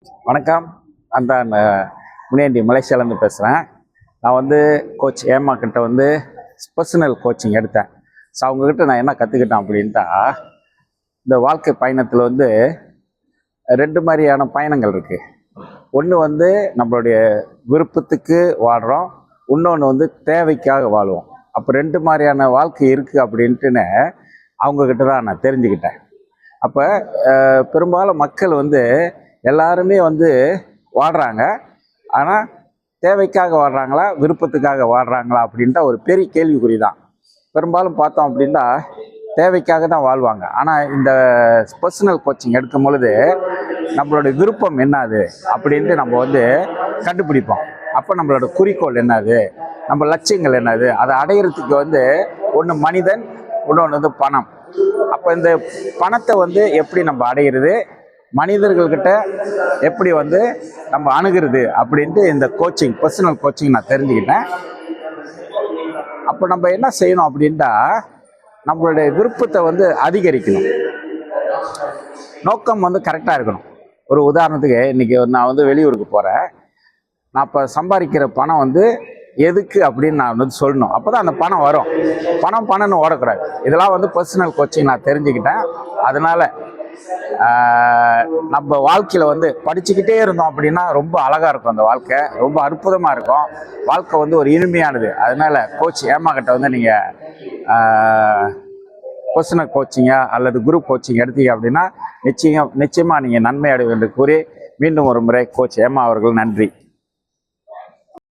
வணக்கம். நான் முனியாண்டி மலேசியாவிலேருந்து பேசுகிறேன். நான் வந்து கோச் ஏமா கிட்ட வந்து பர்சனல் கோச்சிங் எடுத்தேன். ஸோ அவங்கக்கிட்ட நான் என்ன கற்றுக்கிட்டேன் அப்படின்ட்டா, இந்த வாழ்க்கை பயணத்தில் வந்து ரெண்டு மாதிரியான பயணங்கள் இருக்குது. ஒன்று வந்து நம்மளுடைய விருப்பத்துக்கு வாழ்கிறோம், இன்னொன்று வந்து தேவைக்காக வாழ்வோம். அப்போ ரெண்டு மாதிரியான வாழ்க்கை இருக்குது அப்படின்ட்டுன்னு அவங்கக்கிட்ட தான் நான் தெரிஞ்சுக்கிட்டேன். அப்போ பெரும்பாலும் மக்கள் வந்து எல்லாருமே வந்து வாழ்கிறாங்க. ஆனால் தேவைக்காக வாழ்கிறாங்களா, விருப்பத்துக்காக வாழ்கிறாங்களா அப்படின்ட்டு ஒரு பெரிய கேள்விக்குறி தான். பெரும்பாலும் பார்த்தோம் அப்படின்னா தேவைக்காக தான் வாழ்வாங்க. ஆனால் இந்த பர்சனல் கோச்சிங் எடுக்கும் பொழுது நம்மளோட விருப்பம் என்னது அப்படின்ட்டு நம்ம வந்து கண்டுபிடிப்போம். அப்போ நம்மளோட குறிக்கோள் என்னது, நம்ம லட்சியங்கள் என்னது, அதை அடையிறதுக்கு வந்து ஒன்று மனிதன், இன்னொன்று வந்து பணம். அப்போ இந்த பணத்தை வந்து எப்படி நம்ம அடையிறது, மனிதர்கள்கிட்ட எப்படி வந்து நம்ம அணுகிறது அப்படின்ட்டு இந்த கோச்சிங், பர்சனல் கோச்சிங் நான் தெரிஞ்சுக்கிட்டேன். அப்போ நம்ம என்ன செய்யணும் அப்படின்ட்டா, நம்மளுடைய விருப்பத்தை வந்து அதிகரிக்கணும், நோக்கம் வந்து கரெக்டாக இருக்கணும். ஒரு உதாரணத்துக்கு இன்றைக்கி நான் வந்து வெளியூருக்கு போகிறேன். நான் இப்போ சம்பாதிக்கிற பணம் வந்து எதுக்கு அப்படின்னு நான் வந்து சொல்லணும். அப்போ தான் அந்த பணம் வரும். பணம்னு ஓடக்கூடாது. இதெல்லாம் வந்து பர்சனல் கோச்சிங் நான் தெரிஞ்சுக்கிட்டேன். அதனால் நம்ம வாழ்க்கையில் வந்து படிச்சுக்கிட்டே இருந்தோம் அப்படின்னா ரொம்ப அழகாக இருக்கும். அந்த வாழ்க்கை ரொம்ப அற்புதமாக இருக்கும். வாழ்க்கை வந்து ஒரு இனிமையானது. அதனால் கோச் ஏமா கிட்ட வந்து நீங்கள் பர்சனல் கோச்சிங்கா அல்லது குரூப் கோச்சிங் எடுத்தீங்க அப்படின்னா நிச்சயமாக நீங்கள் நன்மை அடைவீர்கள் என்று கூறி மீண்டும் ஒரு முறை கோச் ஏமா அவர்கள் நன்றி.